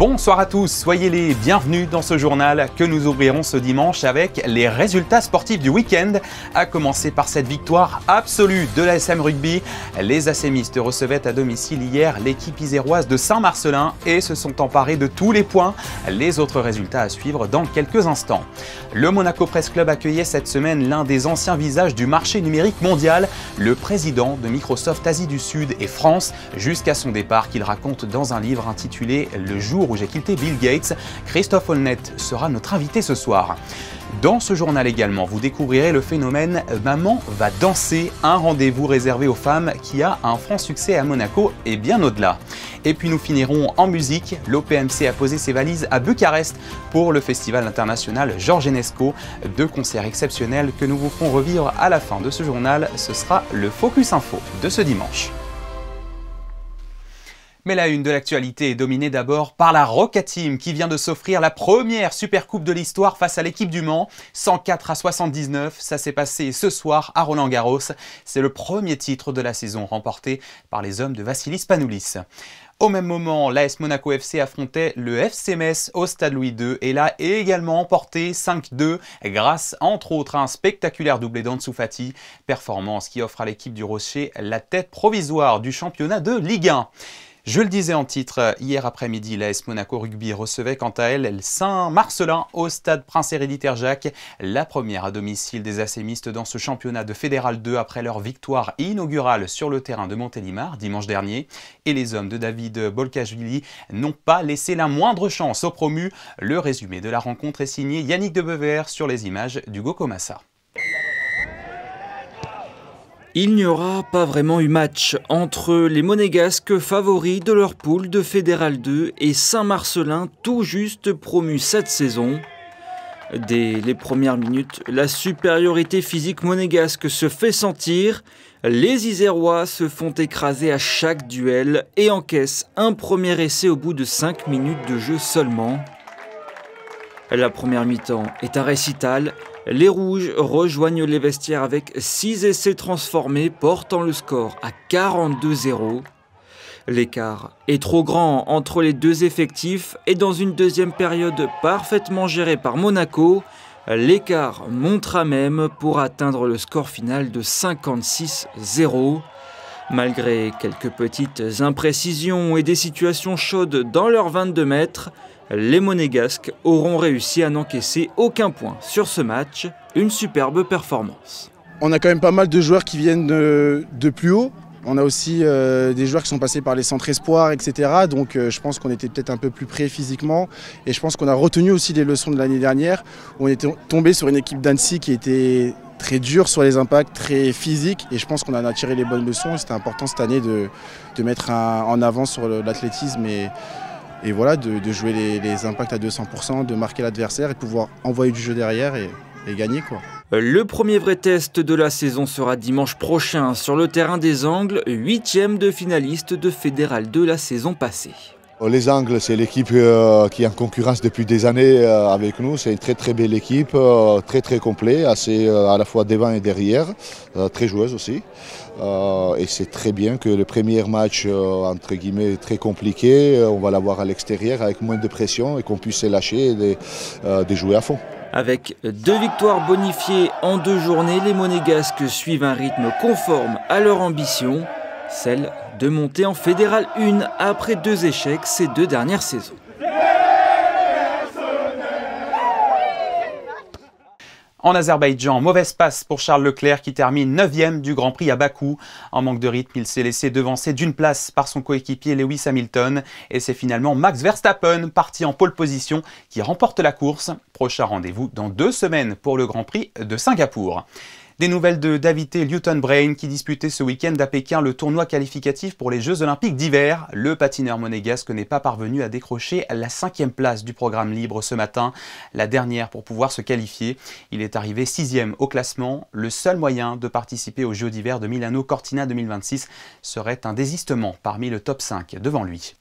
Bonsoir à tous, soyez les bienvenus dans ce journal que nous ouvrirons ce dimanche avec les résultats sportifs du week-end, à commencer par cette victoire absolue de l'ASM Rugby. Les ASMistes recevaient à domicile hier l'équipe iséroise de Saint-Marcellin et se sont emparés de tous les points. Les autres résultats à suivre dans quelques instants. Le Monaco Press Club accueillait cette semaine l'un des anciens visages du marché numérique mondial, le président de Microsoft Asie du Sud et France, jusqu'à son départ qu'il raconte dans un livre intitulé « Le jour où j'ai quitté Bill Gates ». Christophe Holnet sera notre invité ce soir. Dans ce journal également, vous découvrirez le phénomène Maman va danser, un rendez-vous réservé aux femmes qui a un franc succès à Monaco et bien au-delà. Et puis nous finirons en musique. L'OPMC a posé ses valises à Bucarest pour le festival international Georges Enesco. Deux concerts exceptionnels que nous vous ferons revivre à la fin de ce journal. Ce sera le Focus Info de ce dimanche. Mais la une de l'actualité est dominée d'abord par la Roca Team qui vient de s'offrir la première Supercoupe de l'histoire face à l'équipe du Mans. 104-79, ça s'est passé ce soir à Roland-Garros. C'est le premier titre de la saison remporté par les hommes de Vassilis Panoulis. Au même moment, l'AS Monaco FC affrontait le FC Metz au Stade Louis II et l'a également emporté 5-2 grâce entre autres à un spectaculaire doublé d'Ansu Fati, performance qui offre à l'équipe du Rocher la tête provisoire du championnat de Ligue 1. Je le disais en titre, hier après-midi, l'AS Monaco Rugby recevait quant à elle Saint-Marcellin au stade Prince Héréditaire Jacques, la première à domicile des ASMistes dans ce championnat de Fédéral 2 après leur victoire inaugurale sur le terrain de Montélimar dimanche dernier. Et les hommes de David Bolkashvili n'ont pas laissé la moindre chance aux promus. Le résumé de la rencontre est signé Yannick Debever sur les images d'Hugo Comassa. Il n'y aura pas vraiment eu match entre les Monégasques favoris de leur poule de Fédéral 2 et Saint-Marcellin tout juste promu cette saison. Dès les premières minutes, la supériorité physique monégasque se fait sentir. Les Isérois se font écraser à chaque duel et encaissent un premier essai au bout de 5 minutes de jeu seulement. La première mi-temps est un récital. Les Rouges rejoignent les vestiaires avec 6 essais transformés, portant le score à 42-0. L'écart est trop grand entre les deux effectifs et dans une deuxième période parfaitement gérée par Monaco, l'écart montera même pour atteindre le score final de 56-0. Malgré quelques petites imprécisions et des situations chaudes dans leurs 22 mètres, les Monégasques auront réussi à n'encaisser aucun point sur ce match, une superbe performance. On a quand même pas mal de joueurs qui viennent de plus haut. On a aussi des joueurs qui sont passés par les centres espoirs, etc. Donc je pense qu'on était peut-être un peu plus prêts physiquement. Et je pense qu'on a retenu aussi les leçons de l'année dernière, où on était tombé sur une équipe d'Annecy qui était très dure sur les impacts, très physique. Et je pense qu'on en a tiré les bonnes leçons. C'était important cette année de mettre en avant sur l'athlétisme et voilà, de jouer les impacts à 200%, de marquer l'adversaire et de pouvoir envoyer du jeu derrière et gagner, quoi. Le premier vrai test de la saison sera dimanche prochain sur le terrain des Angles, 8e de finaliste de Fédéral 2 la saison passée. Les Angles, c'est l'équipe qui est en concurrence depuis des années avec nous. C'est une très très belle équipe, très complet, assez à la fois devant et derrière, très joueuse aussi. Et c'est très bien que le premier match, entre guillemets, très compliqué, on va l'avoir à l'extérieur avec moins de pression et qu'on puisse se lâcher et de jouer à fond. Avec 2 victoires bonifiées en 2 journées, les Monégasques suivent un rythme conforme à leur ambition, celle de monter en Fédéral 1 après 2 échecs ces 2 dernières saisons. En Azerbaïdjan, mauvaise passe pour Charles Leclerc qui termine 9e du Grand Prix à Bakou. En manque de rythme, il s'est laissé devancer d'une place par son coéquipier Lewis Hamilton. Et c'est finalement Max Verstappen, parti en pole position, qui remporte la course. Prochain rendez-vous dans 2 semaines pour le Grand Prix de Singapour. Des nouvelles de Davide Liutenbrain qui disputait ce week-end à Pékin le tournoi qualificatif pour les Jeux Olympiques d'hiver. Le patineur monégasque n'est pas parvenu à décrocher la 5e place du programme libre ce matin, la dernière pour pouvoir se qualifier. Il est arrivé 6e au classement. Le seul moyen de participer aux Jeux d'hiver de Milano Cortina 2026 serait un désistement parmi le top 5 devant lui.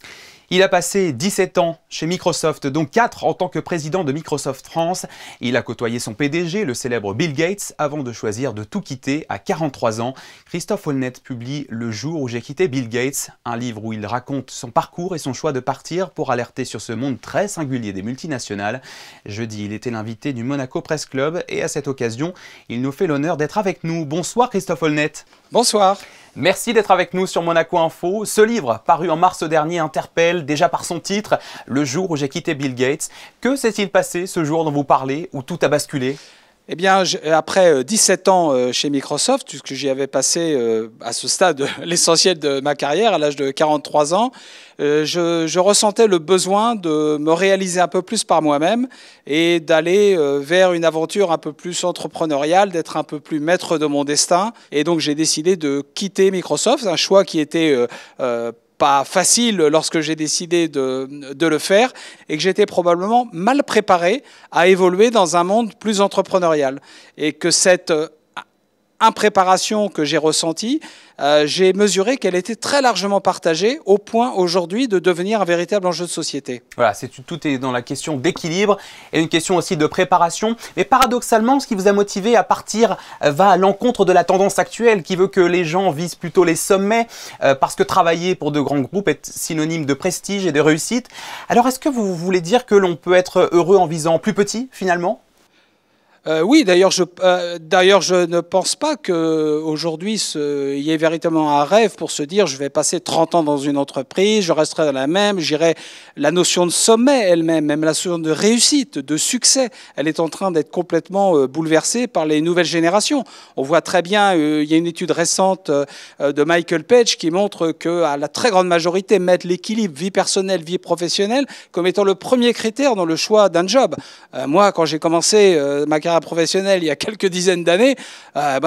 Il a passé 17 ans chez Microsoft, dont 4 en tant que président de Microsoft France. Il a côtoyé son PDG, le célèbre Bill Gates, avant de choisir de tout quitter à 43 ans. Christophe Aulnet publie Le jour où j'ai quitté Bill Gates, un livre où il raconte son parcours et son choix de partir pour alerter sur ce monde très singulier des multinationales. Jeudi, il était l'invité du Monaco Press Club et à cette occasion, il nous fait l'honneur d'être avec nous. Bonsoir Christophe Aulnet. Bonsoir. Merci d'être avec nous sur Monaco Info. Ce livre, paru en mars dernier, interpelle déjà par son titre, Le jour où j'ai quitté Bill Gates. Que s'est-il passé ce jour dont vous parlez, où tout a basculé ? Eh bien, après 17 ans chez Microsoft, puisque j'y avais passé à ce stade l'essentiel de ma carrière, à l'âge de 43 ans, je ressentais le besoin de me réaliser un peu plus par moi-même et d'aller vers une aventure un peu plus entrepreneuriale, d'être un peu plus maître de mon destin. Et donc, j'ai décidé de quitter Microsoft, un choix qui était pas facile lorsque j'ai décidé de le faire et que j'étais probablement mal préparé à évoluer dans un monde plus entrepreneurial. Et que cette impréparation que j'ai ressentie, j'ai mesuré qu'elle était très largement partagée au point aujourd'hui de devenir un véritable enjeu de société. Voilà, tout est dans la question d'équilibre et une question aussi de préparation. Mais paradoxalement, ce qui vous a motivé à partir va à l'encontre de la tendance actuelle qui veut que les gens visent plutôt les sommets parce que travailler pour de grands groupes est synonyme de prestige et de réussite. Alors est-ce que vous voulez dire que l'on peut être heureux en visant plus petit finalement ? Oui, d'ailleurs, je ne pense pas qu'aujourd'hui, il y ait véritablement un rêve pour se dire je vais passer 30 ans dans une entreprise, je resterai dans la même, j'irai. La notion de sommet elle-même, même la notion de réussite, de succès, elle est en train d'être complètement bouleversée par les nouvelles générations. On voit très bien, il y a une étude récente de Michael Page qui montre qu'à la très grande majorité, mettre l'équilibre vie personnelle, vie professionnelle comme étant le premier critère dans le choix d'un job. Moi, quand j'ai commencé ma carrière professionnelle il y a quelques dizaines d'années,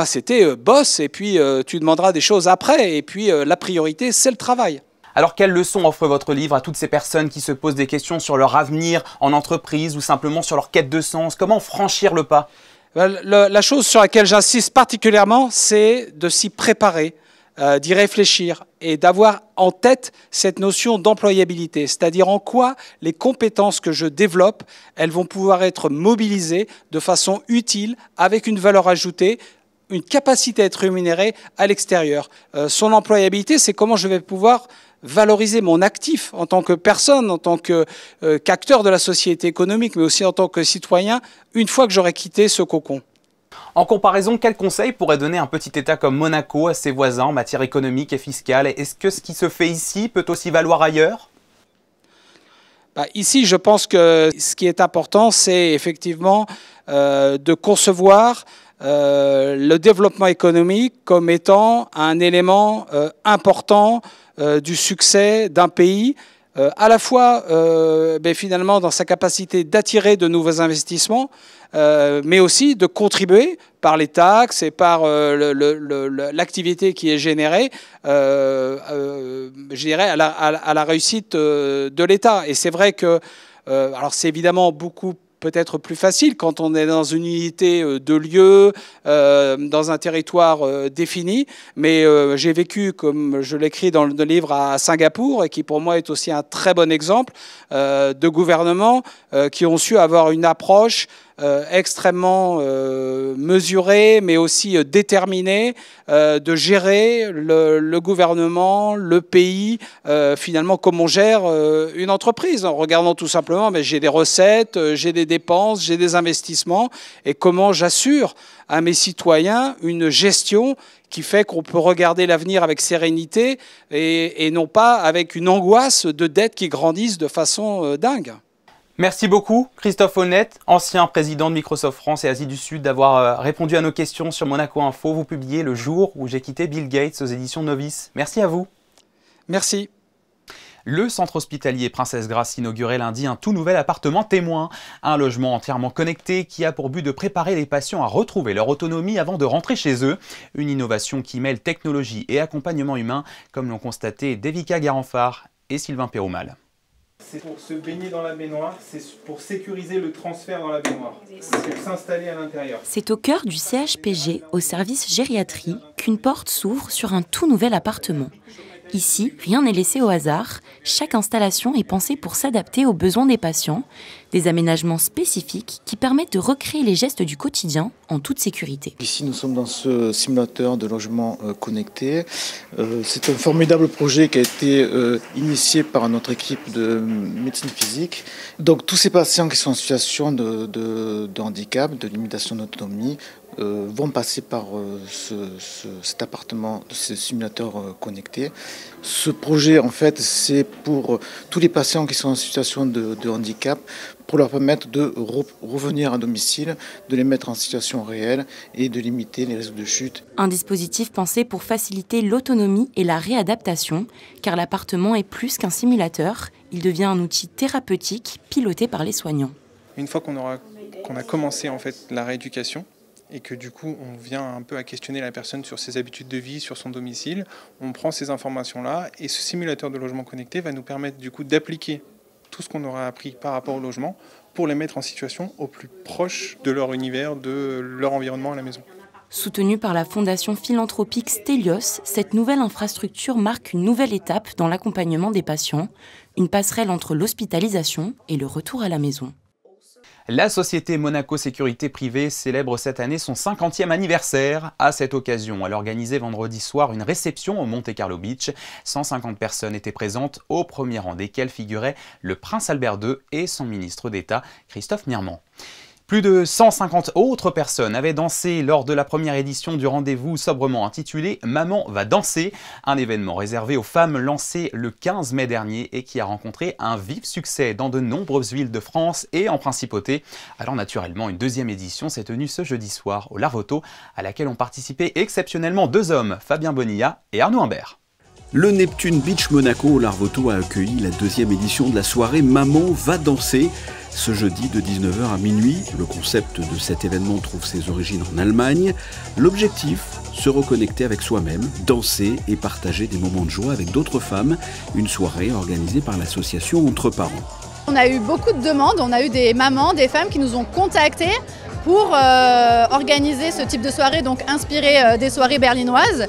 c'était boss et puis tu demanderas des choses après et puis la priorité c'est le travail. Alors quelles leçons offre votre livre à toutes ces personnes qui se posent des questions sur leur avenir en entreprise ou simplement sur leur quête de sens ? Comment franchir le pas ? La chose sur laquelle j'insiste particulièrement, c'est de s'y préparer, d'y réfléchir et d'avoir en tête cette notion d'employabilité, c'est-à-dire en quoi les compétences que je développe, elles vont pouvoir être mobilisées de façon utile, avec une valeur ajoutée, une capacité à être rémunéré à l'extérieur. Son employabilité, c'est comment je vais pouvoir valoriser mon actif en tant que personne, en tant qu'acteur de la société économique, mais aussi en tant que citoyen, une fois que j'aurai quitté ce cocon. En comparaison, quels conseils pourrait donner un petit État comme Monaco à ses voisins en matière économique et fiscale ? Est-ce que ce qui se fait ici peut aussi valoir ailleurs ? Ici, je pense que ce qui est important, c'est effectivement de concevoir le développement économique comme étant un élément important du succès d'un pays, à la fois finalement dans sa capacité d'attirer de nouveaux investissements, mais aussi de contribuer par les taxes et par l'activité qui est générée, je dirais, à la réussite de l'État. Et c'est vrai que, alors c'est évidemment beaucoup peut-être plus facile quand on est dans une unité de lieu, dans un territoire défini. Mais j'ai vécu, comme je l'écris dans le livre, à Singapour, et qui pour moi est aussi un très bon exemple de gouvernements qui ont su avoir une approche extrêmement mesurée, mais aussi déterminée, de gérer le gouvernement, le pays, finalement comme on gère une entreprise, en regardant tout simplement, mais j'ai des recettes, j'ai des dépenses, j'ai des investissements, et comment j'assure à mes citoyens une gestion qui fait qu'on peut regarder l'avenir avec sérénité et non pas avec une angoisse de dettes qui grandissent de façon dingue. Merci beaucoup Christophe Aulnet, ancien président de Microsoft France et Asie du Sud, d'avoir répondu à nos questions sur Monaco Info. Vous publiez Le jour où j'ai quitté Bill Gates aux éditions Novice. Merci à vous. Merci. Le centre hospitalier Princesse Grace inaugurait lundi un tout nouvel appartement témoin. Un logement entièrement connecté qui a pour but de préparer les patients à retrouver leur autonomie avant de rentrer chez eux. Une innovation qui mêle technologie et accompagnement humain, comme l'ont constaté Devika Garanfar et Sylvain Péroumal. C'est pour se baigner dans la baignoire, c'est pour sécuriser le transfert dans la baignoire, c'est pour s'installer à l'intérieur. C'est au cœur du CHPG, au service gériatrie, qu'une porte s'ouvre sur un tout nouvel appartement. Ici, rien n'est laissé au hasard. Chaque installation est pensée pour s'adapter aux besoins des patients. Des aménagements spécifiques qui permettent de recréer les gestes du quotidien en toute sécurité. Ici, nous sommes dans ce simulateur de logement connecté. C'est un formidable projet qui a été initié par notre équipe de médecine physique. Donc, tous ces patients qui sont en situation de handicap, de limitation d'autonomie, vont passer par cet appartement, ce simulateur connecté. Ce projet, en fait, c'est pour tous les patients qui sont en situation de handicap, pour leur permettre de revenir à domicile, de les mettre en situation réelle et de limiter les risques de chute. Un dispositif pensé pour faciliter l'autonomie et la réadaptation, car l'appartement est plus qu'un simulateur, il devient un outil thérapeutique piloté par les soignants. Une fois qu'on a commencé en fait la rééducation, et que du coup on vient un peu à questionner la personne sur ses habitudes de vie, sur son domicile, on prend ces informations-là et ce simulateur de logement connecté va nous permettre du coup d'appliquer tout ce qu'on aura appris par rapport au logement pour les mettre en situation au plus proche de leur univers, de leur environnement à la maison. Soutenue par la fondation philanthropique Stelios, cette nouvelle infrastructure marque une nouvelle étape dans l'accompagnement des patients, une passerelle entre l'hospitalisation et le retour à la maison. La société Monaco Sécurité Privée célèbre cette année son 50e anniversaire. À cette occasion, elle organisait vendredi soir une réception au Monte Carlo Beach. 150 personnes étaient présentes, au premier rang desquelles figurait le prince Albert II et son ministre d'État, Christophe Mirman. Plus de 150 autres personnes avaient dansé lors de la première édition du rendez-vous sobrement intitulé « Maman va danser », un événement réservé aux femmes lancé le 15 mai dernier et qui a rencontré un vif succès dans de nombreuses villes de France et en principauté. Alors naturellement, une deuxième édition s'est tenue ce jeudi soir au Larvoto, à laquelle ont participé exceptionnellement deux hommes, Fabien Bonilla et Arnaud Imbert. Le Neptune Beach Monaco au Larvoto a accueilli la deuxième édition de la soirée « Maman va danser ». Ce jeudi de 19h à minuit, le concept de cet événement trouve ses origines en Allemagne. L'objectif, se reconnecter avec soi-même, danser et partager des moments de joie avec d'autres femmes. Une soirée organisée par l'association Entre Parents. On a eu beaucoup de demandes, on a eu des mamans, des femmes qui nous ont contactés pour organiser ce type de soirée, donc inspiré des soirées berlinoises.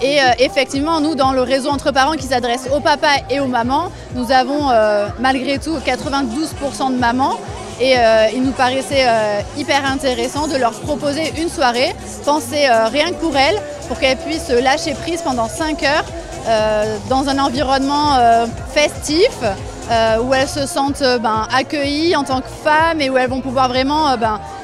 Et effectivement, nous, dans le réseau Entre Parents qui s'adresse aux papas et aux mamans, nous avons malgré tout 92% de mamans. Et il nous paraissait hyper intéressant de leur proposer une soirée, pensée rien que pour elles, pour qu'elles puissent lâcher prise pendant 5 heures dans un environnement festif, où elles se sentent accueillies en tant que femmes et où elles vont pouvoir vraiment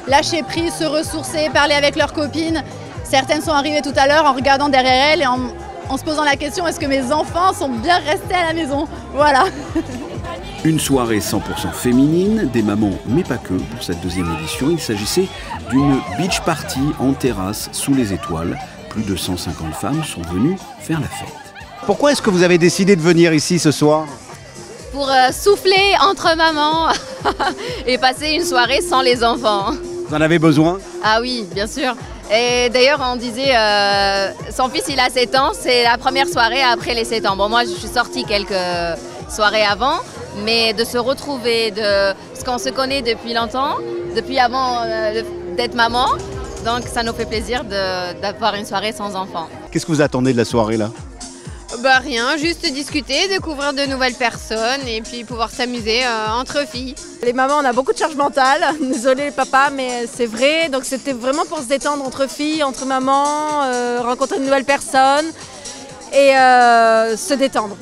lâcher prise, se ressourcer, parler avec leurs copines. Certaines sont arrivées tout à l'heure en regardant derrière elles et en se posant la question, est-ce que mes enfants sont bien restés à la maison? Voilà. Une soirée 100% féminine, des mamans mais pas que pour cette deuxième édition. Il s'agissait d'une beach party en terrasse sous les étoiles. Plus de 150 femmes sont venues faire la fête. Pourquoi est-ce que vous avez décidé de venir ici ce soir? Pour souffler entre mamans et passer une soirée sans les enfants. Vous en avez besoin? Ah oui, bien sûr. Et d'ailleurs, on disait, son fils il a 7 ans, c'est la première soirée après les 7 ans. Bon, moi je suis sortie quelques soirées avant, mais de se retrouver, parce qu'on se connaît depuis longtemps, depuis avant d'être maman, donc ça nous fait plaisir d'avoir une soirée sans enfants. Qu'est-ce que vous attendez de la soirée là? Bah rien, juste discuter, découvrir de nouvelles personnes et puis pouvoir s'amuser entre filles. Les mamans, on a beaucoup de charge mentale, désolé les papas, mais c'est vrai. Donc c'était vraiment pour se détendre entre filles, entre mamans, rencontrer de nouvelles personnes et se détendre.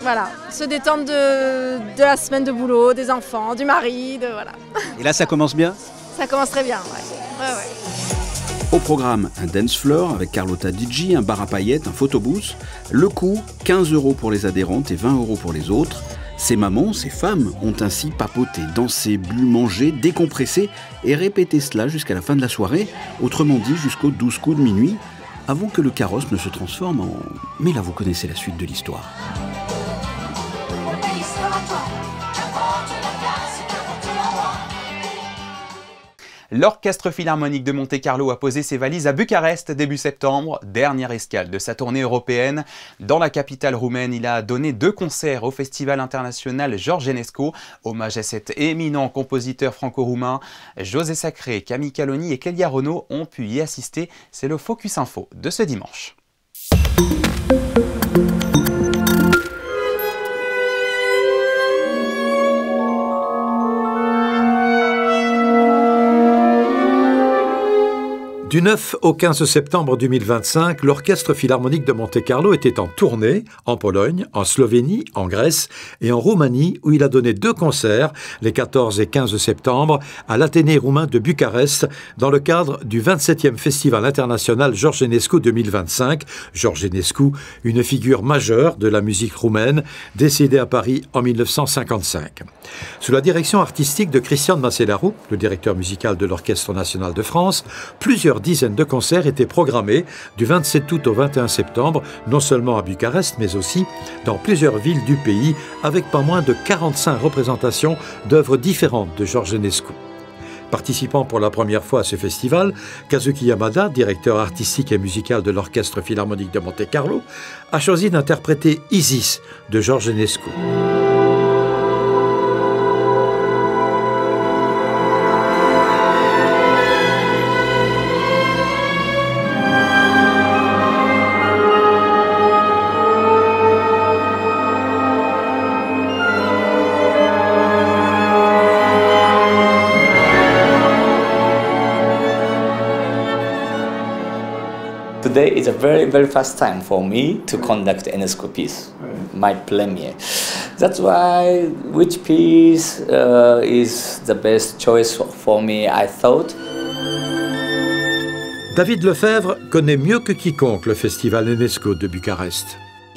Voilà, se détendre de la semaine de boulot, des enfants, du mari, voilà. Et là ça commence bien? Ça commence très bien, ouais. Au programme, un dance floor avec Carlotta DJ, un bar à paillettes, un photobooth. Le coût, 15 € pour les adhérentes et 20 € pour les autres. Ces mamans, ces femmes, ont ainsi papoté, dansé, bu, mangé, décompressé et répété cela jusqu'à la fin de la soirée, autrement dit jusqu'aux 12 coups de minuit, avant que le carrosse ne se transforme en... Mais là, vous connaissez la suite de l'histoire. L'Orchestre Philharmonique de Monte-Carlo a posé ses valises à Bucarest début septembre, dernière escale de sa tournée européenne. Dans la capitale roumaine, il a donné 2 concerts au Festival international George Enescu, hommage à cet éminent compositeur franco-roumain. José Sacré, Camille Caloni et Clélia Renaud ont pu y assister. C'est le Focus Info de ce dimanche. Du 9 au 15 septembre 2025, l'Orchestre Philharmonique de Monte-Carlo était en tournée en Pologne, en Slovénie, en Grèce et en Roumanie, où il a donné 2 concerts, les 14 et 15 septembre, à l'Athénée roumain de Bucarest, dans le cadre du 27e Festival international George Enescu 2025. George Enescu, une figure majeure de la musique roumaine, décédé à Paris en 1955. Sous la direction artistique de Cristian Macelaru, le directeur musical de l'Orchestre national de France, plusieurs dizaines de concerts étaient programmés du 27 août au 21 septembre, non seulement à Bucarest, mais aussi dans plusieurs villes du pays, avec pas moins de 45 représentations d'œuvres différentes de George Enescu. Participant pour la première fois à ce festival, Kazuki Yamada, directeur artistique et musical de l'Orchestre Philharmonique de Monte-Carlo, a choisi d'interpréter Isis de George Enescu. Today is a very first time for me to conduct Enescu piece, my premiere. That's why which piece is the best choice for me, I thought. David Lefebvre connaît mieux que quiconque le festival Enescu de Bucarest.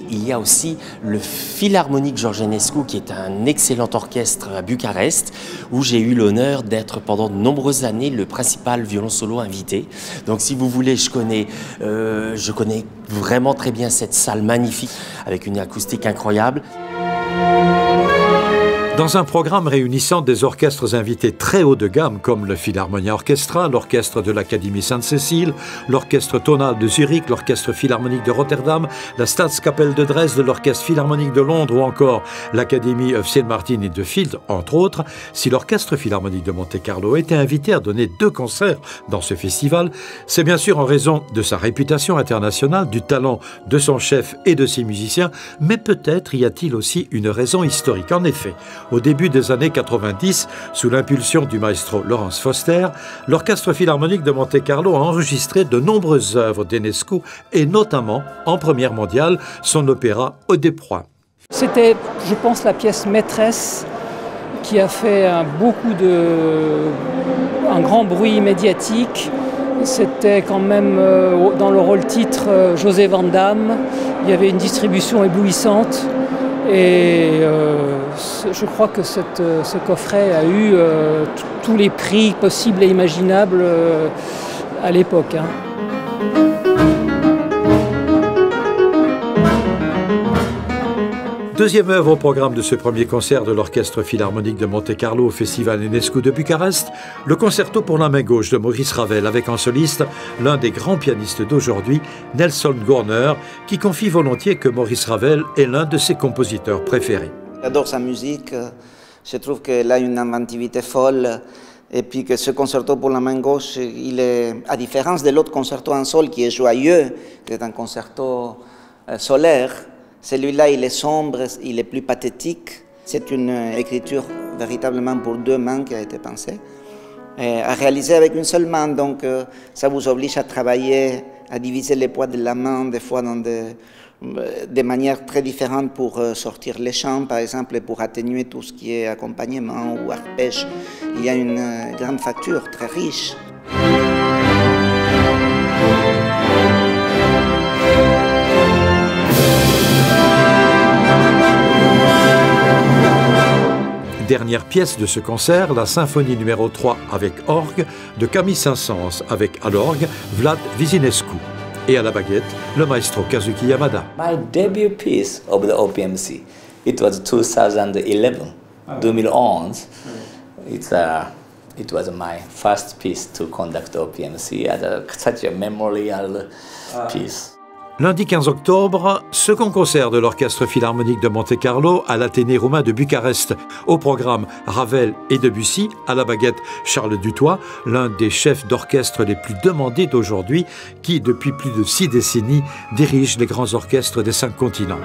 Il y a aussi le Philharmonique George Enescu, qui est un excellent orchestre à Bucarest, où j'ai eu l'honneur d'être pendant de nombreuses années le principal violon solo invité. Donc si vous voulez, je connais vraiment très bien cette salle magnifique, avec une acoustique incroyable. Dans un programme réunissant des orchestres invités très haut de gamme comme le Philharmonia Orchestra, l'Orchestre de l'Académie Sainte-Cécile, l'Orchestre tonal de Zurich, l'Orchestre Philharmonique de Rotterdam, la Staatskapelle de Dresde, l'Orchestre Philharmonique de Londres ou encore l'Académie of St. Martin et de Field, entre autres, si l'Orchestre Philharmonique de Monte-Carlo était invité à donner 2 concerts dans ce festival, c'est bien sûr en raison de sa réputation internationale, du talent de son chef et de ses musiciens, mais peut-être y a-t-il aussi une raison historique. En effet, au début des années 90, sous l'impulsion du maestro Lawrence Foster, l'Orchestre Philharmonique de Monte-Carlo a enregistré de nombreuses œuvres d'Enescu et notamment, en première mondiale, son opéra Odeproie. C'était, je pense, la pièce maîtresse qui a fait un grand bruit médiatique. C'était quand même dans le rôle titre José Van Damme. Il y avait une distribution éblouissante. Et je crois que ce coffret a eu tous les prix possibles et imaginables à l'époque. Deuxième œuvre au programme de ce premier concert de l'Orchestre Philharmonique de Monte-Carlo au Festival Enescu de Bucarest, le concerto pour la main gauche de Maurice Ravel, avec en soliste l'un des grands pianistes d'aujourd'hui, Nelson Gorner, qui confie volontiers que Maurice Ravel est l'un de ses compositeurs préférés. J'adore sa musique, je trouve qu'elle a une inventivité folle, et puis que ce concerto pour la main gauche, il est, à différence de l'autre concerto en sol qui est joyeux, qui est un concerto solaire, celui-là, il est sombre, il est plus pathétique. C'est une écriture véritablement pour 2 mains qui a été pensée, à réaliser avec une seule main. Donc, ça vous oblige à travailler, à diviser les poids de la main, des fois dans des manières très différentes pour sortir les chants, par exemple, et pour atténuer tout ce qui est accompagnement ou arpège. Il y a une grande facture très riche. Dernière pièce de ce concert, la symphonie numéro 3 avec orgue de Camille Saint-Saëns, avec à l'orgue Vlad Wizinescu et à la baguette le maestro Kazuki Yamada. My debut piece of the OPMC, it was 2011, 2011. It was my first piece to conduct OPMC as such a memorial piece. Lundi 15 octobre, second concert de l'Orchestre Philharmonique de Monte-Carlo à l'Athénée roumain de Bucarest. Au programme Ravel et Debussy, à la baguette Charles Dutoit, l'un des chefs d'orchestre les plus demandés d'aujourd'hui, qui, depuis plus de 6 décennies, dirige les grands orchestres des 5 continents.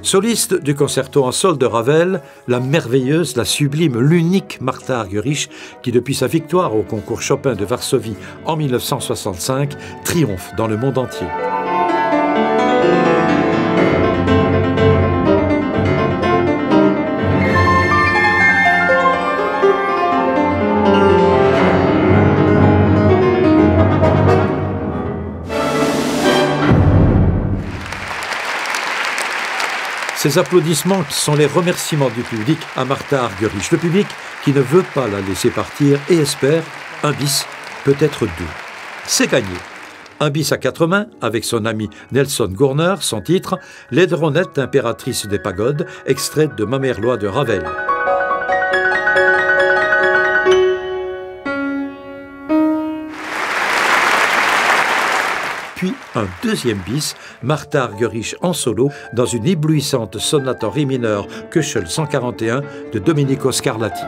Soliste du concerto en sol de Ravel, la merveilleuse, la sublime, l'unique Martha Argerich, qui depuis sa victoire au concours Chopin de Varsovie en 1965, triomphe dans le monde entier. Ces applaudissements sont les remerciements du public à Martha Argerich. Le public qui ne veut pas la laisser partir et espère un bis, peut-être deux. C'est gagné. Un bis à quatre mains avec son ami Nelson Gurner, son titre « Laidronette, impératrice des pagodes », extrait de Mamerlois de Ravel. Puis un deuxième bis, Martha Argerich en solo, dans une éblouissante sonate en ré mineur Köchel 141 de Domenico Scarlatti.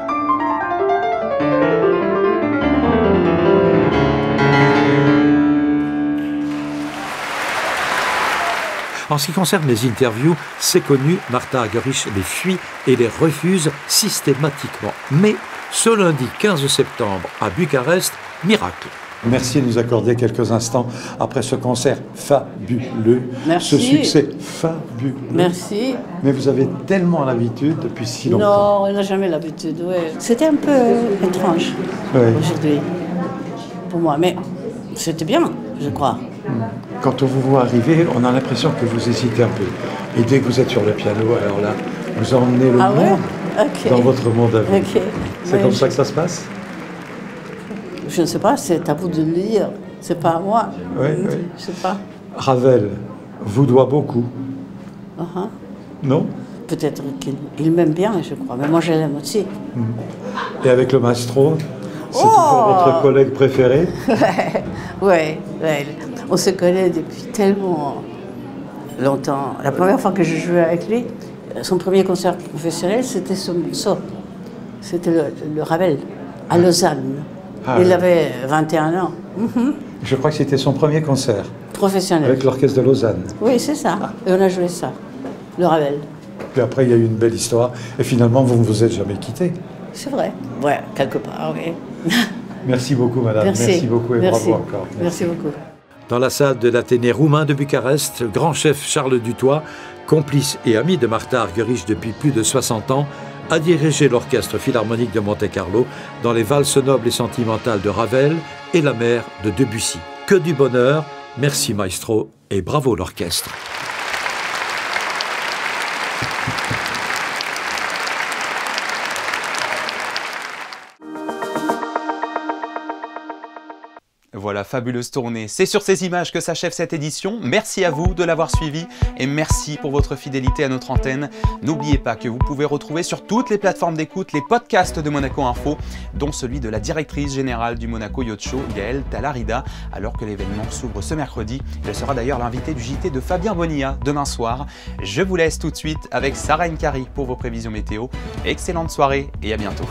En ce qui concerne les interviews, c'est connu, Martha Argerich les fuit et les refuse systématiquement. Mais ce lundi 15 septembre à Bucarest, miracle. Merci de nous accorder quelques instants après ce concert fabuleux, Merci. Ce succès fabuleux. Merci. Mais vous avez tellement l'habitude depuis si longtemps. Non, on n'a jamais l'habitude, ouais. C'était un peu étrange aujourd'hui pour moi, mais c'était bien, je crois. Quand on vous voit arriver, on a l'impression que vous hésitez un peu. Et dès que vous êtes sur le piano, alors là, vous emmenez le monde dans votre monde à vous. C'est comme ça que ça se passe? Je ne sais pas, c'est à vous de le dire. C'est pas à moi. Oui. Je sais pas. Ravel vous doit beaucoup. Non? Peut-être qu'il m'aime bien, je crois, mais moi je l'aime aussi. Et avec le maestro, c'est toujours votre collègue préféré? Oui. On se connaît depuis tellement longtemps. La première fois que je jouais avec lui, son premier concert professionnel, c'était c'était le Ravel, à Lausanne. Il avait 21 ans. Je crois que c'était son premier concert. Professionnel. Avec l'orchestre de Lausanne. Oui, c'est ça. Et on a joué ça, le Ravel. Puis après, il y a eu une belle histoire. Et finalement, vous ne vous êtes jamais quittés. C'est vrai. Ouais, quelque part, oui. Merci beaucoup, madame. Merci beaucoup et bravo encore. Merci beaucoup. Dans la salle de l'Athénée roumain de Bucarest, le grand chef Charles Dutoit, complice et ami de Martha Argerich depuis plus de 60 ans, a dirigé l'orchestre philharmonique de Monte-Carlo dans les valses nobles et sentimentales de Ravel et la mer de Debussy. Que du bonheur, merci maestro et bravo l'orchestre. Voilà, fabuleuse tournée. C'est sur ces images que s'achève cette édition. Merci à vous de l'avoir suivi et merci pour votre fidélité à notre antenne. N'oubliez pas que vous pouvez retrouver sur toutes les plateformes d'écoute les podcasts de Monaco Info, dont celui de la directrice générale du Monaco Yacht Show, Gaëlle Talarida, alors que l'événement s'ouvre ce mercredi. Elle sera d'ailleurs l'invitée du JT de Fabien Bonilla demain soir. Je vous laisse tout de suite avec Sarah Nkari pour vos prévisions météo. Excellente soirée et à bientôt.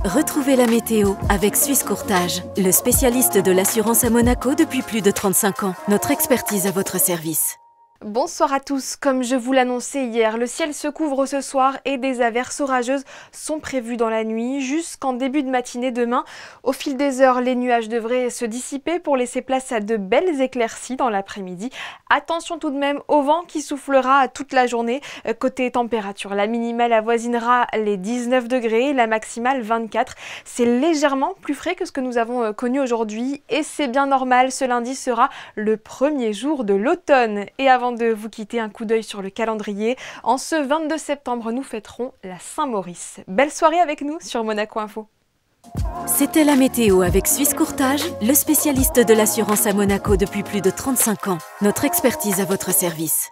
Retrouvez la météo avec Suisse Courtage, le spécialiste de l'assurance à Monaco depuis plus de 35 ans. Notre expertise à votre service. Bonsoir à tous. Comme je vous l'annonçais hier, le ciel se couvre ce soir et des averses orageuses sont prévues dans la nuit jusqu'en début de matinée demain. Au fil des heures, les nuages devraient se dissiper pour laisser place à de belles éclaircies dans l'après-midi. Attention tout de même au vent qui soufflera toute la journée. Côté température, la minimale avoisinera les 19 degrés, la maximale 24. C'est légèrement plus frais que ce que nous avons connu aujourd'hui et c'est bien normal. Ce lundi sera le premier jour de l'automne. Et avant de vous quitter, un coup d'œil sur le calendrier. En ce 22 septembre, nous fêterons la Saint-Maurice. Belle soirée avec nous sur Monaco Info. C'était la météo avec Suisse Courtage, le spécialiste de l'assurance à Monaco depuis plus de 35 ans. Notre expertise à votre service.